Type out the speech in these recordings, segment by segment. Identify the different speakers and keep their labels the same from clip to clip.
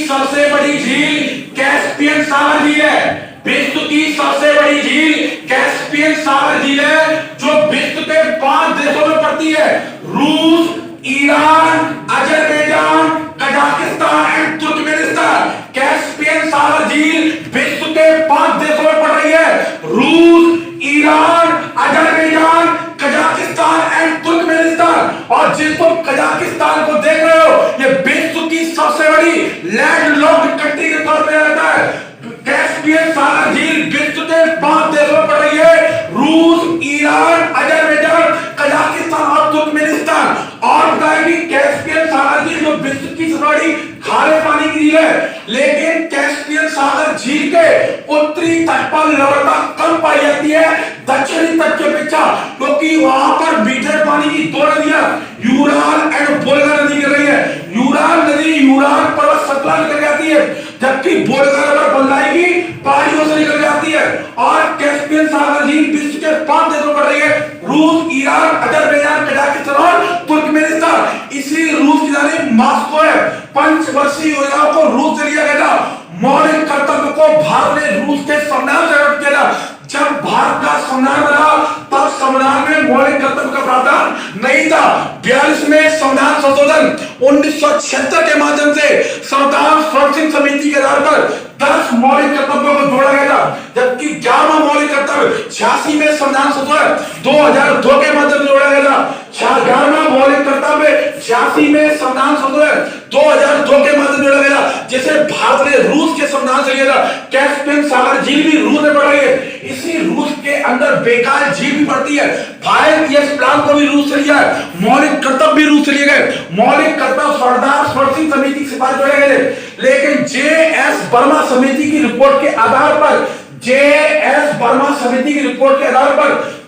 Speaker 1: सबसे बड़ी झील कैस्पियन सागर झील है। विश्व की सबसे बड़ी झील कैस्पियन सागर झील है, जो विश्व के 5 देशों में पड़ती है, रूस, Iran, Azerbaijan, Kazakhstan and Turkmenistan. Caspian सागर झील विश्व के 5 देशों में पड़ रही है, रूस, Iran, Azerbaijan, Kazakhstan and Turkmenistan. और जिस तुम कजाकिस्तान को देख रहे हो, ये विश्व की सबसे बड़ी लैंडलॉक्ड कंट्री के तौर पर रहता है। कैस्पियन सागर झील विश्व के 5 देशों में पड़ रही है, रूस, ईरान, अजरबैजान, कजाकिस्तान और तुर्कमेनिस्तान। और बताया कि कैस्पियन सागर झील जो विश्व की सबसे बड़ी खारे पानी की झील है, लेकिन कैस्पियन सागर झील के उत्तरी तट पर लवणता कम पाई जाती है दक्षिणी तट की अपेक्षा, क्योंकि वहां पर मीठे पानी की 2 नदियां यूराल एंड वोल्गा नदी गिर रही है। यूराल नदी यूराल पर्वत श्रृंखला निकल जाती है, जबकि वोल्गा नदी बंगाल की पहाड़ियों से निकल जाती है। और कैस्पियन सागर झील विश्व के 5 देशों में पड़ रही है, रूस, ईरान, अजरबैजान, कजाकिस्तान और तुर्कमेनिस्तान। इसी रूस की राजधानी मॉस्को है। पंचवर्षीय योजना को रूस से लिया गया था। मौलिक कर्तव्य को भारत ने रूस के संविधान से रद्द किया। जब भारत का संविधान बना, तब संविधान में मौलिक कर्तव्य का प्रावधान नहीं था। 42 में संविधान संशोधन 1976 के माध्यम से संविधान संशोधन समिति के आधार पर 10 मौलिक कर्तव्यों को जोड़ा गया था, जबकि 11वां मौलिक कर्तव्य 86 में संविधान संशोधन 2002 के माध्यम से जोड़ा गया था। 11वां मौलिक कर्तव्य 86 में संविधान संशोधन 2002 के माध्यम से जोड़ा गया था, जिसे भारत ने रूस के संविधान से लिया था। कैस्पियन सागर झील भी रूस में पड़ रही है। इसी रूस के अंदर बेकार झील भी पड़ती है। 5 ईयर्स प्लान को भी रूस से लिया है। मौलिक कर्तव्य भी रूस से लिए गए। मौलिक कर्तव्य सरदार स्पर्शिंग समिति की सिफारिश जोड़े गए थे, लेकिन जेएस वर्मा समिति की रिपोर्ट के आधार पर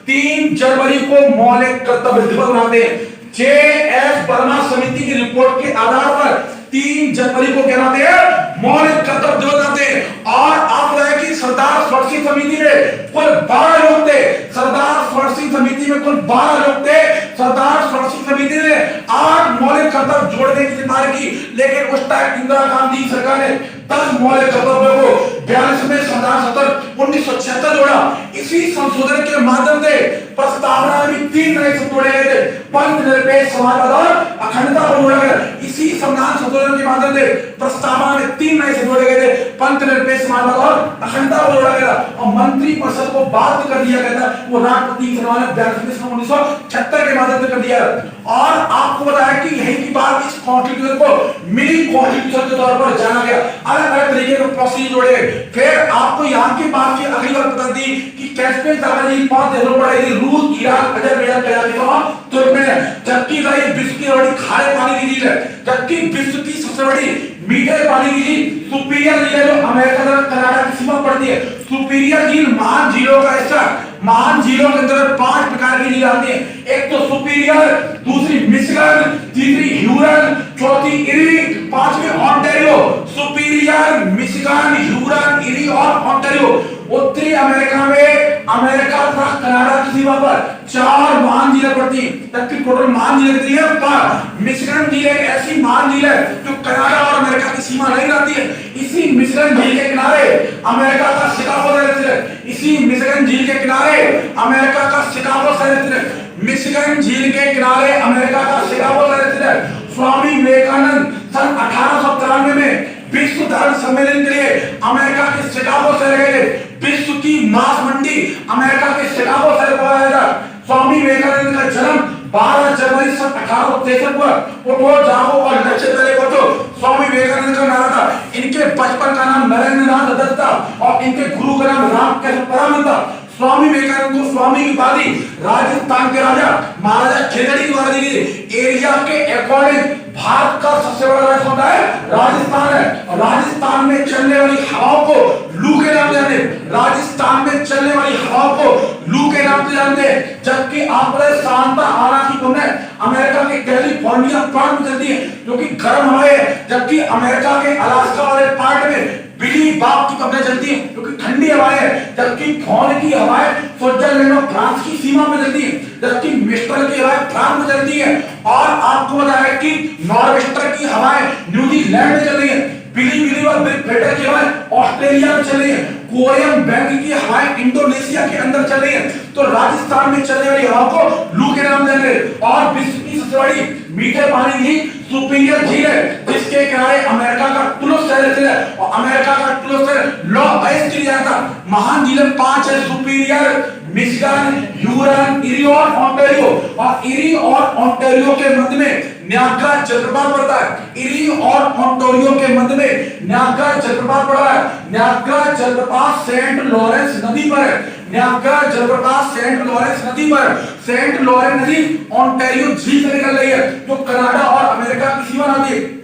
Speaker 1: 3 जनवरी को मौलिक कर्तव्य दिवस मनाते हैं। जेएस वर्मा समिति की रिपोर्ट के आधार पर 3 जनवरी को क्या मनाते हैं? मौलिक कर्तव्य दिवस मनाते हैं। और आप बताएं कि सरदार स्पर्शिंग समिति में कुल 12 लोग थे। सरदार स्पर्शिंग समिति में कुल 12 लोग थे। सरदार स्पर्शिंग समिति ने 8 मौलिक कर्तव्य जोड़ने की सिफारिश की, लेकिन उस टाइम इंदिरा गांधी सरकार ने 10 मौलिक कर्तव्यों को 42 में संविधान संशोधन 1976 जोड़ा। इसी संशोधन के माध्यम से प्रस्तावना में 3 नए शब्द जोड़े गए थे, पंथ निरपेक्ष समाजवाद और अखंडता को जोड़ा गया। इसी संविधान संशोधन के माध्यम से प्रस्तावना में 3 नए शब्द जोड़े गए थे, पंथ निरपेक्ष समाजवाद और अखंडता को जोड़ा गया और मंत्रिपरिषद को बाध्य कर दिया गया था। वो राष्ट्रपति के सम्मान में 1976 के माध्यम से कर दिया। और आपको बताया कि यही की बात इस कॉन्स्टिट्यूशन को मिनी कॉन्स्टिट्यूशन के तौर पर जाना गया। अलग अलग तरीके के प्रोसीजर जोड़े गए। फिर आपको यहाँ की बात की अगली बात बता दी कि कैस्पियन सागर झील 5 देशों में पड़ी थी, रूस, ईरान, अजरबैजान, कजाकिस्तान, तुर्कमेनिस्तान। जबकि ये विश्व की बड़ी खारे पानी की झील है, जबकि विश्व की सबसे बड़ी मीठे पानी की झील सुपीरियर झील है, जो अमेरिका और कनाडा की सीमा पड़ती है। सुपीरियर झील महान झीलों का हिस्सा। महान झीलों के अंदर 5 प्रकार की झील आती है। एक तो सुपीरियर, दूसरी मिशिगन, तीसरी ह्यूरन, चौथी इरी, 5वीं Ontario. Superior, Michigan, Hurun, eri और ऑन्टारियो। उत्तरी अमेरिका में अमेरिका तथा कनाडा की सीमा पर 4 महान झीलें पड़ती हैं, जबकि टोटल महान झीलें कितनी है? 5। मिशिगन झील एक ऐसी महान झील है जो कनाडा और अमेरिका की सीमा नहीं रहती है। इसी मिशिगन झील के किनारे अमेरिका का शिकागो शहर स्थित है। इसी मिशिगन झील के किनारे अमेरिका का शिकागो शहर स्थित है। मिशिगन झील के किनारे अमेरिका का शिकागो शहर स्थित है। स्वामी विवेकानंद सन 1893 में विश्व धर्म सम्मेलन के लिए अमेरिका के शिकागो शहर गए थे। विश्व की मांस मंडी अमेरिका के शिकागो शहर को आया था। स्वामी विवेकानंद का जन्म 12 जनवरी सन 1863 को उठो जाओ और लक्ष्य तले पहुंचो स्वामी विवेकानंद का नारा था। इनके बचपन का नाम नरेंद्र नाथ दत्त था और इनके गुरु का नाम रामकृष्ण परमहंस था। स्वामी विवेकानंद को स्वामी की उपाधि राजस्थान के राजा महाराजा खेदड़ी द्वारा दी गई। एरिया के अकॉर्डिंग भारत का सबसे बड़ा राज्य होता है राजस्थान है। और राजस्थान में चलने वाली हवाओं को लू के नाम से जानते। राजस्थान में चलने वाली हवाओं को लू के नाम से जानते हैं। जबकि आप सांता आना की तुमने अमेरिका के कैलिफोर्निया प्रांत में चलती है जो कि गर्म हवाएं है, जबकि अमेरिका के अलास्का वाले पार्ट में बिली बाप की कब्जा चलती है जो कि ठंडी हवाएं है। जबकि फोन की हवाएं स्विट्जरलैंड और फ्रांस की सीमा में चलती है, जबकि मिस्टर की हवाएं फ्रांस में चलती है। और आपको बताया कि नॉर्वेस्टर की हवाएं न्यूजीलैंड में चल रही है। बिली बिग फिल्टर केवल ऑस्ट्रेलिया में चल रही है, कोरियन बैंक की हाई इंडोनेशिया के अंदर चल रही है, तो राजस्थान में चलने वाली हवा को लू के नाम देंगे। और विश्व की सबसे बड़ी मीठे पानी की सुपीरियर झील है, जिसके किनारे अमेरिका का टुलस शहर है, और अमेरिका का टुलस शहर लॉ आइस के लिए था। महान झीलें 5 है, सुपीरियर, मिशिगन, ह्यूरन, इरी और ओंटारियो। और इरी और ओंटारियो के मध्य में न्याग्रा जलप्रपात पड़ता है। इरी और ओंटारियो के मध्य में न्याग्रा जलप्रपात पड़ रहा है। न्याग्रा जलप्रपात सेंट लॉरेंस नदी पर है। न्याग्रा जलप्रपात सेंट लॉरेंस नदी पर। सेंट लॉरेंस नदी ओंटारियो झील से निकल रही है, जो कनाडा और अमेरिका की सीमा आती है।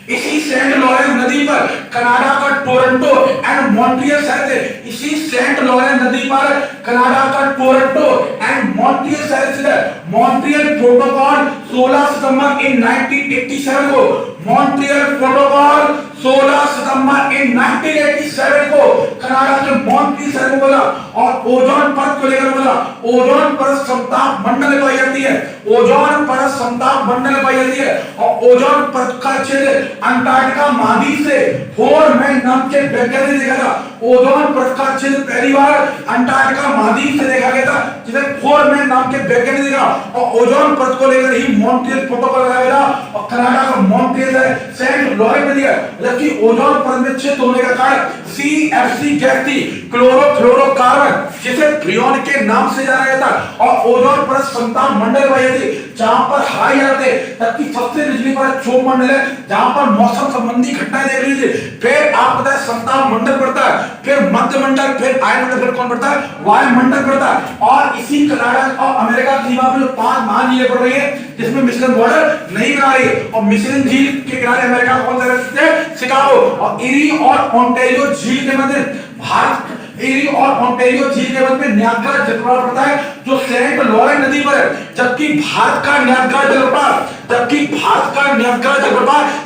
Speaker 1: इसी सेंट लॉरेंस नदी पर कनाडा का टोरंटो एंड मॉन्ट्रियल शहर थे। इसी सेंट लॉरेंस नदी पर कनाडा का टोरंटो एंड मॉन्ट्रियल शहर स्थित है। मॉन्ट्रियल प्रोटोकॉल 16 सितंबर 1987 को, मॉन्ट्रियल प्रोटोकॉल 16 सितंबर 1987 को कनाडा के मॉन्ट्रियल शहर को बोला, और ओजोन परत को लेकर बोला। ओजोन परत समताप मंडल में पाई जाती है। ओजोन परत समताप मंडल में पाई जाती है, और ओजोन परत का क्षेत्र अंटार्कटिका महाद्वीप से फोरमैन नाम के वैज्ञानिक ने देखा था। ओजोन परत का क्षेत्र पहली बार अंटार्कटिका महाद्वीप से देखा गया था, जिसे फोरमैन नाम के वैज्ञानिक ने देखा, और ओजोन परत को लेकर ही मॉन्ट्रियल प्रोटोकॉल लगाया गया। और कनाडा का मॉन्ट्रियल है सेंट लॉरेंस नदी है, जबकि ओजोन परत में छिद्र होने का कारण CFC गैस थी, क्लोरोफ्लोरोकार्बन, जिसे फ्रियोन के नाम से जाना जाता है। और ओजोन परत समताप मंडल पाई जाती है, जहां पर हाई आते, तबकि सबसे निचली परत क्षोभ मंडल है, जहां पर मौसम संबंधी घटनाएं देख रही थी। फिर आप पता है समताप मंडल पड़ता है, फिर मध्य मंडल, फिर आयनमंडल, फिर कौन पड़ता है? वायुमंडल पड़ता है। और इसी कनाडा और अमेरिका की सीमा पर जो 5 महान झीलें पड़ रही है, जिसमें मिशिगन बॉर्डर नहीं बना रही है, और मिशिगन झील के किनारे अमेरिका कौन सा स्थित है? शिकागो। और इरी और ओंटारियो झील के मध्य भारत, इरी और ओंटारियो झील के मध्य में न्याग्रा जलप्रपात पड़ता है, जो सेंट लॉरेंस नदी पर है। जबकि भारत का न्याग्रा जलप्रपात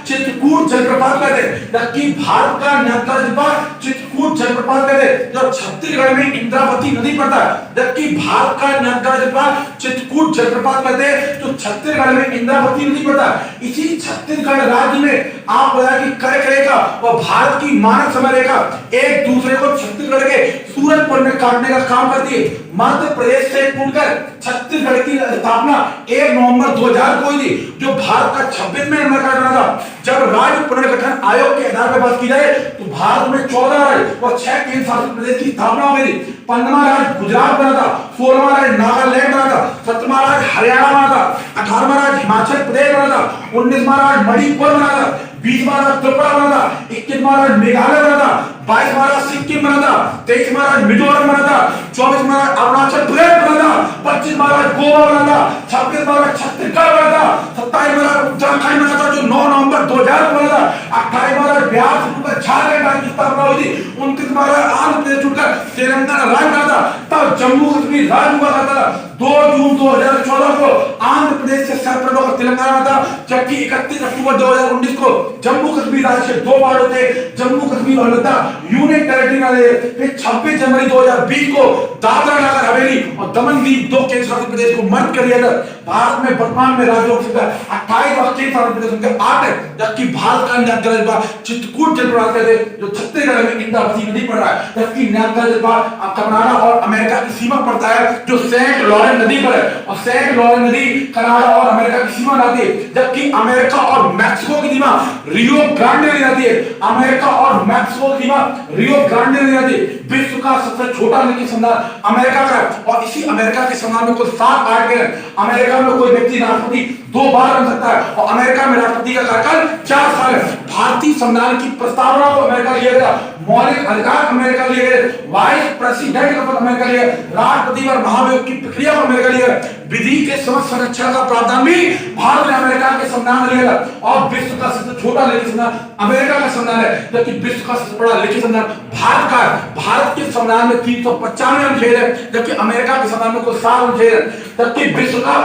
Speaker 1: चित्रकूट जलप्रपात कहते हैं। जबकि भारत का न्याग्रा जलप्रपात चित्रकूट जलप्रपात कहते हैं, जो छत्तीसगढ़ में इंद्रावती नदी पड़ता है। जबकि भारत का न्याग्रा जलप्रपात चित्रकूट जलप्रपात कहते हैं, जो छत्तीसगढ़ में इंद्रावती नदी पड़ता है। इसी छत्तीसगढ़ राज्य में आप बताया कि कर्क रेखा और भारत की मानक समय रेखा एक दूसरे को छत्तीसगढ़ के सूरजपुर में काटने का काम करती है। मध्य प्रदेश से टूटकर छत्तीसगढ़ की स्थापना 1 नवंबर 2000 को हुई थी, जो भारत का 26वां नंबर का बना था। जब राज्य पुनर्गठन आयोग के आधार पर बात की जाए, तो भारत में 14 राज्य और 6 केंद्र शासित प्रदेश की स्थापना हो गई थी। 15वां राज्य गुजरात बना था, 16वां राज्य नागालैंड बना था, 17वां राज्य हरियाणा बना था, 18वां राज्य हिमाचल प्रदेश बना था, 19वां राज्य मणिपुर बना था, 20वां राज्य त्रिपुरा बना था, 21वां राज्य मेघालय बना था, 22वां राज्य सिक्किम बना था, 23वां राज्य मिजोरम बना था, 24वां राज्य अरुणाचल प्रदेश बना था, 25वां राज्य गोवा बना था, 26वां राज्य छत्तीसगढ़ बना था, 27वां राज्य उत्तराखंड बना था, जो 9 नवंबर 2000 को बना था, 28वां राज्य बिहार से टूटकर झारखंड राज्य की स्थापना हुई थी, 29वां राज्य आंध्र प्रदेश टूटकर तेलंगाना राज्य बना था, तब जम्मू कश्मीर राज्य हुआ करता था। 2 जून 2014 को आंध्र प्रदेश से सेपरेट होकर तेलंगाना था, जबकि 31 अक्टूबर 2019 को जम्मू कश्मीर राज्य के 2 भाग होते, जम्मू कश्मीर और लद्दाख यूनियन टेरिटरी में आए। फिर 26 जनवरी 2020 को दादरा नगर हवेली और दमन दीव 2 केंद्र शासित प्रदेश को मर्ज कर दिया गया। भारत में वर्तमान में राज्यों की संख्या 28 और केंद्र शासित प्रदेश की 8 है, जबकि भारत का न्याग्रा जलप्रपात चित्रकूट जलप्रपात कहते हैं, जो छत्तीसगढ़ में इंद्रावती नदी पड़ रहा है। जबकि न्याग्रा जलप्रपात कनाडा और अमेरिका की सीमा पड़ता है, जो सेंट लॉरेंस नदी पर है, और सेंट लॉरेंस नदी कनाडा और अमेरिका की सीमा बनाती है। जबकि अमेरिका और मैक्सिको की सीमा रियो ग्रांडे में जाती है। अमेरिका और मैक्सिको की सीमा रियो ग्रांडे में जाती है। विश्व का सबसे छोटा नदी संधान अमेरिका का है, और इसी अमेरिका के संविधान में कुल 7 आर्टिकल है। अमेरिका में कोई व्यक्ति राष्ट्रपति 2 बार बन सकता है, और अमेरिका में राष्ट्रपति का कार्यकाल 4 साल है। भारतीय संविधान की प्रस्तावना को अमेरिका लिया गया, मौलिक अधिकार अमेरिका लिए गए, वाइस प्रेसिडेंट का पद अमेरिका लिया, राष्ट्रपति और महाभियोग की प्रक्रिया को अमेरिका लिया, विधि के समस्त संरक्षण का प्रावधान भी भारत ने अमेरिका के संविधान में लिया, और विश्व का सबसे छोटा लिखित संविधान अमेरिका का संविधान है, जबकि विश्व का सबसे बड़ा लिखित संविधान भारत का है। भारत के संविधान में 395 अनुच्छेद है, जबकि अमेरिका के संविधान में कुल 7 अनुच्छेद है। जबकि विश्व का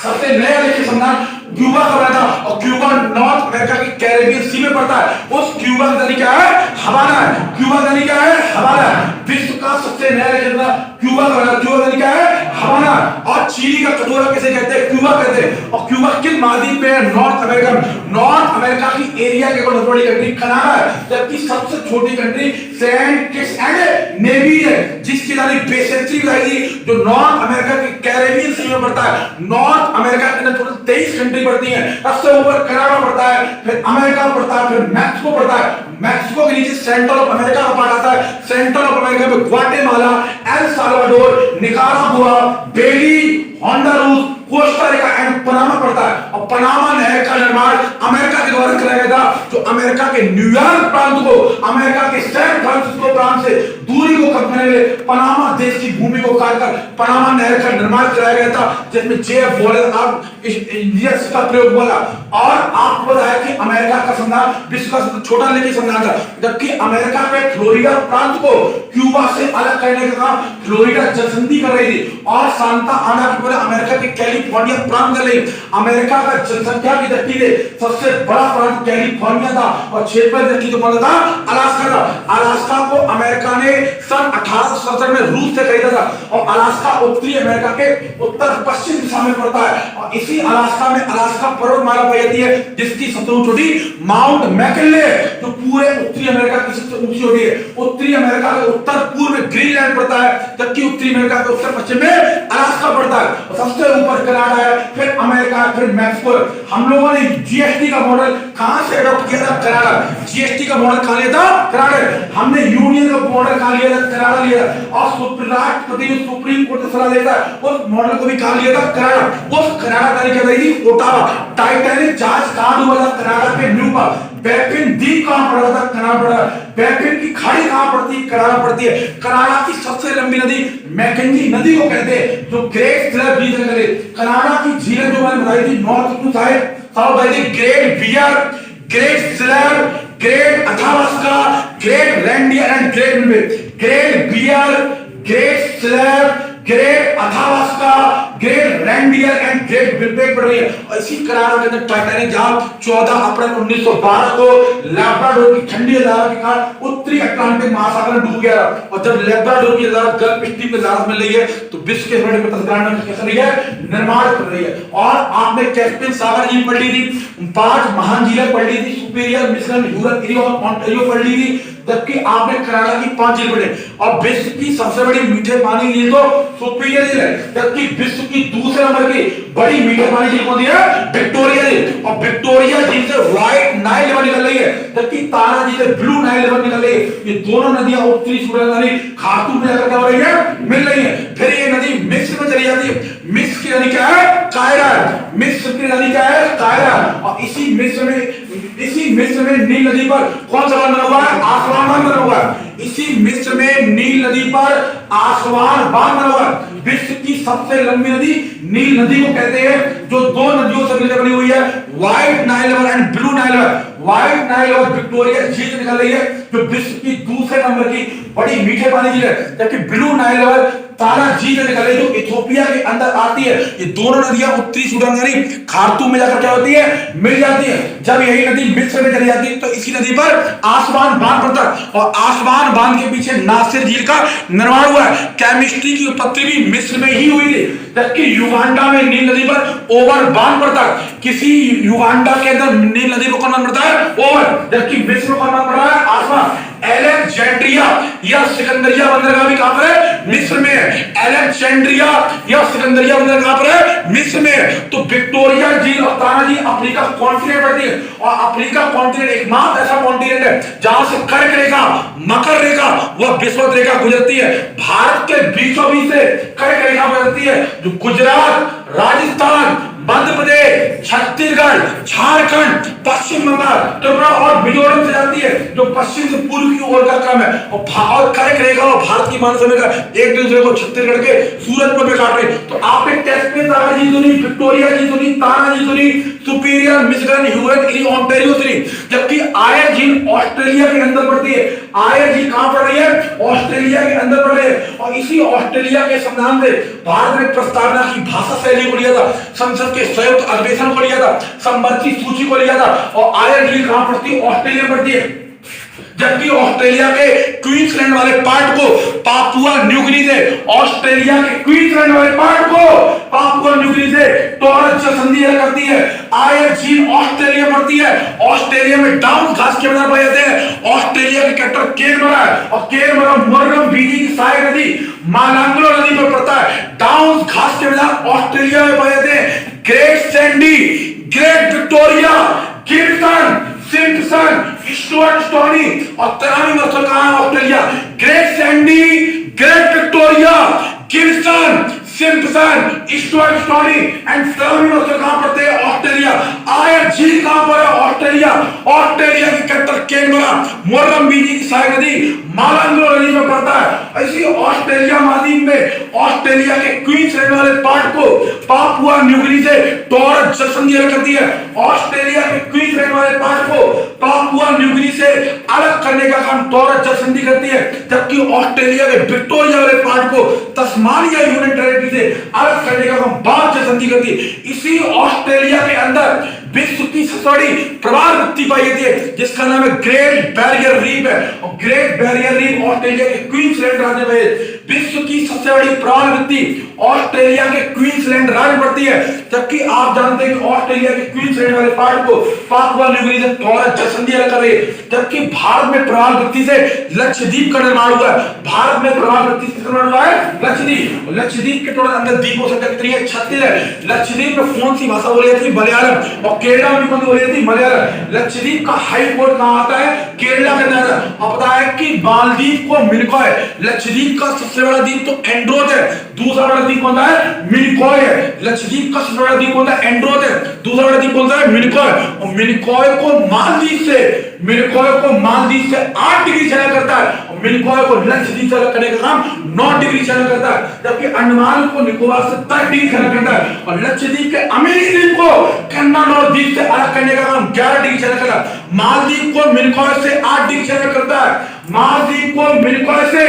Speaker 1: सबसे नया लिखित संविधान क्यूबा का बना था, और क्यूबा नॉर्थ अमेरिका की कैरेबियन सी में पड़ता है। उस क्यूबा की नदी क्या है? हवाना है। क्यूबा की नदी क्या है? हवाना है। विश्व का सबसे नया लेजेंडर क्यूबा का बना। क्यूबा क्या है? हवाना। और चिली का कटोरा किसे कहते हैं? क्यूबा कहते हैं। और क्यूबा किस महाद्वीप पे है? North America. नॉर्थ अमेरिका की एरिया के ऊपर बड़ी कंट्री कनाडा है, जबकि सबसे छोटी country Saint Kitts and Nevis है, जिसकी रानी बेसेंट्री रहेगी, जो नॉर्थ अमेरिका के कैरेबियन सी में पड़ता है। नॉर्थ अमेरिका के अंदर 23 कंट्री पड़ती हैं। सबसे ऊपर कनाडा पड़ता है, फिर अमेरिका पड़ता है, फिर मैक्सिको पड़ता है। मैक्सिको के नीचे सेंट्रल ऑफ अमेरिका का पार्ट आता है। सेंट्रल ऑफ अमेरिका में Guatemala, El Salvador, Nicaragua, Belize, Honduras, Costa Rica and Panama पड़ता है। और पनामा नहर का निर्माण अमेरिका के द्वारा कराया गया था, जो अमेरिका के न्यूयॉर्क प्रांत को, अमेरिका के सैन फ्रांसिस्को प्रांत से दूरी को कम करने के लिए पनामा देश की भूमि को काटकर पनामा नहर का निर्माण कराया गया था, जिसमें जेफ वॉलेस इंजीनियर्स का प्रयोग हुआ। और आपको बताया कि अमेरिका का संविधान विश्व का सबसे छोटा लेकिन संविधान था, जबकि अमेरिका पे फ्लोरिडा प्रांत को क्यूबा से अलग करने का काम फ्लोरिडा जलसंधि कर रही थी, और सांता आना की वजह अमेरिका के कैलिफोर्निया प्रांत कर रही। अमेरिका का जनसंख्या की दृष्टि से सबसे बड़ा प्रांत कैलिफोर्निया था, और क्षेत्रफल दृष्टि से कौन था? अलास्का था। अलास्का को अमेरिका ने सन 1867 में रूस से खरीदा था, और अलास्का उत्तरी अमेरिका के उत्तर पश्चिम दिशा में पड़ता है। और इसी अलास्का में अलास्का पर्वतमाला पाई जाती है, जिसकी सबसे ऊंची माउंट मैकिनले, जो पूरे उत्तरी अमेरिका की सबसे ऊंची चोटी है। उत्तरी अमेरिका के उत्तर पूर्व में ग्रीनलैंड पड़ता है, जबकि उत्तरी अमेरिका के उत्तर पश्चिम में अलास्का पड़ता है। और सबसे ऊपर कनाडा है, फिर अमेरिका, फिर मैक्सिको। हम लोगों ने जीएसटी का मॉडल कहां से अडॉप्ट किया था? कनाडा। जीएसटी का मॉडल कहां लिया था? कनाडा। हमने यूनियन का मॉडल कहां लिया था? कनाडा लिया था। और राष्ट्रपति जो सुप्रीम कोर्ट से सलाह लेता है, उस मॉडल को भी कहां लिया था? कनाडा। उस कनाडा का क्या रही थी? ओटावा। टाइटैनिक जहाज कहां डूबा था? कनाडा के न्यूपा। बैफिन द्वीप कहां पड़ा था? कनाडा पड़ा। बैफिन की खाड़ी कहां पड़ती है? कनाडा पड़ती है। कनाडा की सबसे लंबी नदी मैकेंजी नदी को कहते हैं, जो ग्रेट स्लैब झील से निकले। कनाडा की झीलें जो मैंने बताई थी, नॉर्थ टू साउथ आई थी, Great Bear, Great Slave, Great Athabasca, Great Reindeer and Great Windmill. Great Bear, Great Slave, Great Athabasca, Great Reindeer and Great Windmill पड़ रही है। और इसी कनाडा के अंदर टाइटैनिक जहाज 14 अप्रैल 1912 को लैब्राडोर की ठंडी लहर के कारण उत्तरी अटलांटिक महासागर में डूब गया। और जब लैब्राडोर की लहर गल्फ स्ट्रीम में लहर मिल रही है, तो विश्व के बड़े कैसे रही है? निर्माण कर रही है। और आपने कैस्पियन सागर झील पढ़ ली थी, 5 महान झीलें पढ़ ली थी, सुपीरियर, मिशिगन, ह्यूरन, इरी और ओंटारियो पढ़ ली थी, जबकि आपने कनाडा की 5 झील पढ़ी। और विश्व की सबसे बड़ी मीठे पानी झील तो सुपीरियर झील है, जबकि विश्व की दूसरे नंबर की बड़ी मीठे पानी झील कौन सी है? विक्टोरिया झील। और विक्टोरिया झील से व्हाइट नाइल रिवर निकल रही है, जबकि तारा झील से ब्लू नाइल रिवर निकल रही है। ये दोनों नदियां उत्तरी सूरज नदी खार्तूम में जाकर क्या हो रही है? मिल रही है। फिर ये नदी मिस्र में चली जाती है। मिस्र की नदी क्या है? कायरा। मिस्र की नदी क्या है? कायरा। और इसी मिस्र में नील नदी पर कौन सा बांध बना हुआ है? आसवान बांध बना हुआ है। इसी मिस्र में नील नदी पर आसवान बांध बना हुआ है। विश्व की सबसे लंबी नदी नील नदी को कहते हैं, जो 2 नदियों से मिलकर बनी हुई है, white Nile river and blue Nile river. White Nile river Victoria झील से निकल रही है, जो विश्व की दूसरे नंबर की बड़ी मीठे पानी झील है, जबकि ब्लू नाइल रिवर तारा झील से निकल रही है, जो इथियोपिया के अंदर आती है। ये दोनों नदियां उत्तरी सूडान यानी खार्तूम में जाकर क्या होती है? मिल जाती है। जब यही नदी मिस्र में चली जाती है, तो इसी नदी पर आसवान बांध पड़ता है, और आसवान बांध के पीछे नासिर झील का निर्माण हुआ है। केमिस्ट्री की उत्पत्ति भी मिस्र में ही हुई थी, जबकि युगांडा में नील नदी पर ओवर बांध पड़ता है। किसी युगांडा के अंदर नील नदी पर कौन बांध पड़ता है? ओवर। जबकि मिस्र में कौन बांध पड़ रहा है? आसवान। एलेक्जेंड्रिया या सिकंदरिया बंदरगाह भी कहां पर है? मिस्र में है। एलेक्जेंड्रिया या सिकंदरिया बंदरगाह कहां पर है? मिस्र में है। तो विक्टोरिया झील और तारा झील अफ्रीका कॉन्टिनेंट पड़ती है, और अफ्रीका कॉन्टिनेंट एकमात्र ऐसा कॉन्टिनेंट है जहां से कर्क रेखा, मकर रेखा व विषुवत रेखा गुजरती है। भारत के बीचों बीच से कर्क रेखा गुजरती है, जो गुजरात, राजस्थान, मध्य प्रदेश, छत्तीसगढ़, झारखंड, पश्चिम बंगाल, त्रिपुरा और मिजोरम से जाती है, जो पश्चिम से पूर्व की ओर का क्रम है। और कर्क रेखा और भारत की मानसून रेखा एक दूसरे को छत्तीसगढ़ के सूरज पर काट रहे। तो आपने टेस्ट में तारा झील सुनी, विक्टोरिया झील सुनी, तारा झील सुनी, superior, Michigan, Hurun, eri, Ontario सुनी, जबकि आयर झील ऑस्ट्रेलिया के अंदर पड़ती है। आयर झील कहां पड़ रही है? ऑस्ट्रेलिया के अंदर पड़ रही है। और इसी ऑस्ट्रेलिया के संविधान से भारत ने प्रस्तावना की भाषा शैली को लिया था, संसद के संयुक्त अधिवेशन को लिया था, संवृत्ति सूची को लिया था। और आयर झील कहां पड़ती है? ऑस्ट्रेलिया पड़ती है। जबकि ऑस्ट्रेलिया के क्वींसलैंड वाले पार्ट को पापुआ न्यू गिनी से, ऑस्ट्रेलिया के क्वींसलैंड वाले पार्ट को पापुआ न्यू गिनी से टॉरस जल संधि अलग करती है। आयर झील ऑस्ट्रेलिया पड़ती है। ऑस्ट्रेलिया में डाउन घास के मैदान पाए जाते हैं। ऑस्ट्रेलिया के कैपिटल केनबरा है और केनबरा मोरगम बीजी की सहायक नदी मालांगलो नदी पर पड़ता है। डाउन घास के मैदान ऑस्ट्रेलिया में पाए जाते हैं। Great Sandy, Great Victoria, Gibson, Simpson, Stuart Stony और तरामी मसल कहां है Australia? Great Sandy, Great Victoria, Gibson, Simpson, Stuart Stony and तरामी मसल कहां पड़ते हैं? ऑस्ट्रेलिया। आयर झील कहां पर है? ऑस्ट्रेलिया। ऑस्ट्रेलिया की कैपिटल कैनबरा मोरगम बीजी की सहायक नदी मालांगलो नदी में पड़ता है। इसी ऑस्ट्रेलिया महाद्वीप में ऑस्ट्रेलिया के क्वींसलैंड वाले पार्ट को पापुआ न्यू गिनी से टॉरस जल संधि अलग करती है। ऑस्ट्रेलिया के क्वींसलैंड वाले पार्ट को पापुआ न्यू गिनी से अलग करने का काम टॉरस जल संधि करती है, जबकि ऑस्ट्रेलिया के विक्टोरिया वाले पार्ट को तस्मानिया यूनियन टेरिटरी से अलग करने का काम बार्ज जल संधि करती है। इसी ऑस्ट्रेलिया के अंदर विश्व की सबसे बड़ी प्रवाल वृत्ति पाई जाती है जिसका नाम है ग्रेट बैरियर रीफ है। और ग्रेट बैरियर रीफ ऑस्ट्रेलिया के क्वींसलैंड राज्य में विश्व की सबसे बड़ी प्रवाल वृत्ति ऑस्ट्रेलिया के क्वींसलैंड राज्य पड़ती है, जबकि आप जानते हैं कि ऑस्ट्रेलिया के क्वींसलैंड वाले पार्ट को पापुआ न्यू गिनी से टॉरस जल संधि अलग कर रही है। जबकि भारत में प्रवाल वृत्ति से लक्षद्वीप का निर्माण हुआ है। भारत में प्रवाल वृत्ति से निर्माण हुआ है लक्षद्वीप। लक्षद्वीप के टोटल अंदर द्वीपों संख्या कितनी है? 36 है। लक्षद्वीप में कौन सी भाषा बोली जाती है? मलयालम। और केरला में कौन सी बोली जाती है? मलयालम। लक्षद्वीप का हाई कोर्ट कहां आता है? केरला के अंदर। अब पता है कि मालदीव को मिनिकॉय, लक्षद्वीप का सबसे बड़ा द्वीप तो एंड्रोथ है, दूसरा बड़ा द्वीप कौन सा है? मिनिकॉय है। लक्षद्वीप का सबसे बड़ा द्वीप कौन सा है? एंड्रोथ है। दूसरा बड़ा द्वीप कौन सा है? मिनिकॉय। और मिनिकॉय को मालदीव से 8 डिग्री से अलग करता है और मिनिकॉय को लक्षद्वीप से अलग करने का काम 9 डिग्री से अलग करता है, जबकि अंडमान को निकोबार से 10 डिग्री से अलग करता है और लक्षद्वीप के अमीरी द्वीप को कन्नाड और द्वीप से अलग करने का काम 11 डिग्री से अलग करता है। मालदीव को मिनिकॉय से 8 डिग्री से अलग करता है। मालदीव को मिनिकॉय से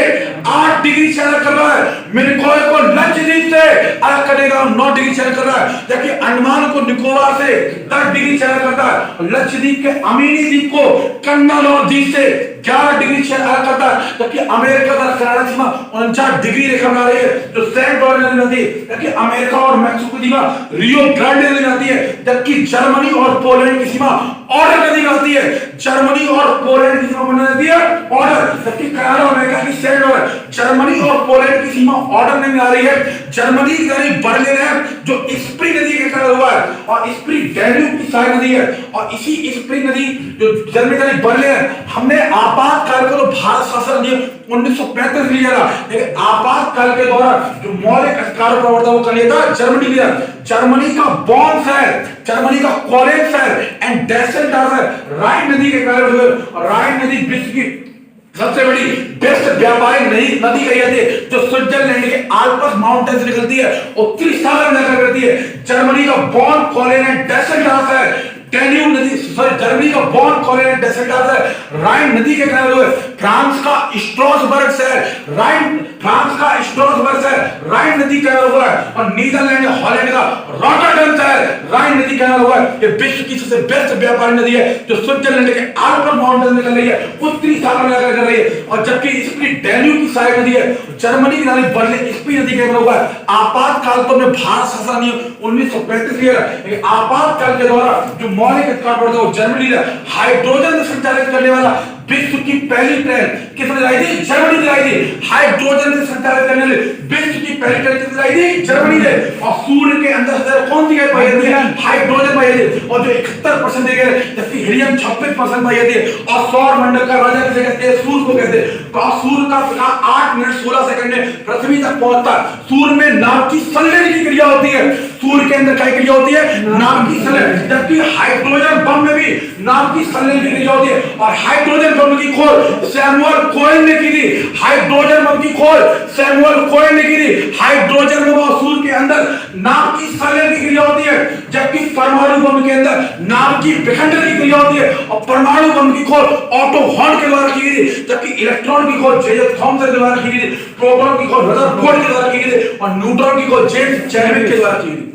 Speaker 1: 8 डिग्री से अलग कर रहा है। मिनिकॉय को लक्षद्वीप से अलग करने का 9 डिग्री से अलग कर रहा है, जबकि अंडमान को निकोबार से 10 डिग्री से अलग करता है। लक्षद्वीप के अमीरी द्वीप को कन्नाड और द्वीप से 11 डिग्री से अलग करता है, जबकि अमेरिका का कनाडा सीमा 49 डिग्री रेखा बना रही है जो सेंट लॉरेंस नदी आती है, जबकि अमेरिका और मैक्सिको की सीमा रियो ग्रांडे नदी आती है, जबकि जर्मनी और पोलैंड की सीमा ऑर्डर नदी आती है। जर्मनी और पोलैंड की सीमा बना देती है ऑर्डर, जबकि कनाडा और अमेरिका की सेंट लॉरेंस। जर्मनी और पोलैंड की सीमा ऑर्डर नदी आ रही है। जर्मनी की नदी बर्लिन है जो स्प्री नदी के कारण हुआ है और स्प्री डैन्यूब की सहायक नदी है। और इसी स्प्री नदी जो जर्मनी का बर्लिन है, हमने आपातकाल को तो भारत शासन ने 1935 लिया था, लेकिन आपातकाल के दौरान जो मौलिक अधिकारों पर वर्ता वो कर लिया था जर्मनी लिया। जर्मनी का बॉन शहर, जर्मनी का कोलेन शहर एंड डेसेल्डॉर्फ है राइन नदी के कारण हुए। और राइन नदी विश्व की सबसे बड़ी बेस्ट व्यापारिक नदी कही जाती है जो स्विट्जरलैंड के आल्प्स माउंटेन से निकलती है, उत्तरी सागर में जाकर करती है। जर्मनी का बॉन कोलेन एंड डेसेल्डॉर्फ है डैन्यूब नदी, सॉरी जर्मनी का बॉन कोलेन एंड डेसेल्डॉर्फ है राइन नदी के किनारे हुए। फ्रांस का स्ट्रासबर्ग शहर राइन नदी का किनारे हुआ है। और नीदरलैंड हॉलैंड का रॉटरडम शहर राइन नदी का किनारे हुआ है। ये विश्व की सबसे बेस्ट व्यापारिक नदी है जो स्विट्जरलैंड के आल्प्स माउंटेन से निकल रही है, उत्तरी सागर में जाकर कर रही है। और जबकि स्प्री डैन्यूब की सहायक नदी है। जर्मनी की नाली बर्लिन स्प्री नदी के किनारे हुआ है। आपातकाल तो में भारत शासन ने 1935 लिया, लेकिन आपातकाल के दौरान जो मौलिक अधिकार पड़ता है वो जर्मनी ने हाइड्रोजन से संचालित करने वाला विश्व की पहली ट्रेन किसने चलाई थी? जर्मनी ने चलाई थी। हाइड्रोजन से संचालित करने वाली विश्व की पहली ट्रेन किसने चलाई थी? जर्मनी ने। और सूर्य के अंदर से कौन सी गैस पाई जाती है? हाइड्रोजन पाई जाती है, और जो 71% है, जबकि हीलियम 26% पाई जाती है। और सौर मंडल का राजा किसे कहते हैं? सूर्य को कहते हैं। तो सूर्य का 8 मिनट 16 सेकंड में पृथ्वी तक पहुंचता है। सूर्य में नाम की संलयन की क्रिया होती है। सूर्य के अंदर क्या क्रिया होती है? नाम की संलयन। जबकि हाइड्रोजन बम में भी नाम की संलयन की क्रिया होती है। और हाइड्रोजन बम की खोज सैमुअल कोहेन ने की थी। हाइड्रोजन बम की खोज सैमुअल कोहेन ने की थी। हाइड्रोजन बम और सूर्य के अंदर नाम की संलयन की क्रिया होती है, जबकि परमाणु बम के अंदर नाम की विखंडन की क्रिया होती है। और परमाणु बम की खोज ऑटो हॉर्न के द्वारा की गई थी, जबकि इलेक्ट्रॉन की खोज जेम्स थॉमसन के द्वारा की गई थी। प्रोटॉन की खोज रदरफोर्ड के द्वारा की गई थी और न्यूट्रॉन की खोज जेम्स चैडविक के द्वारा की गई थी।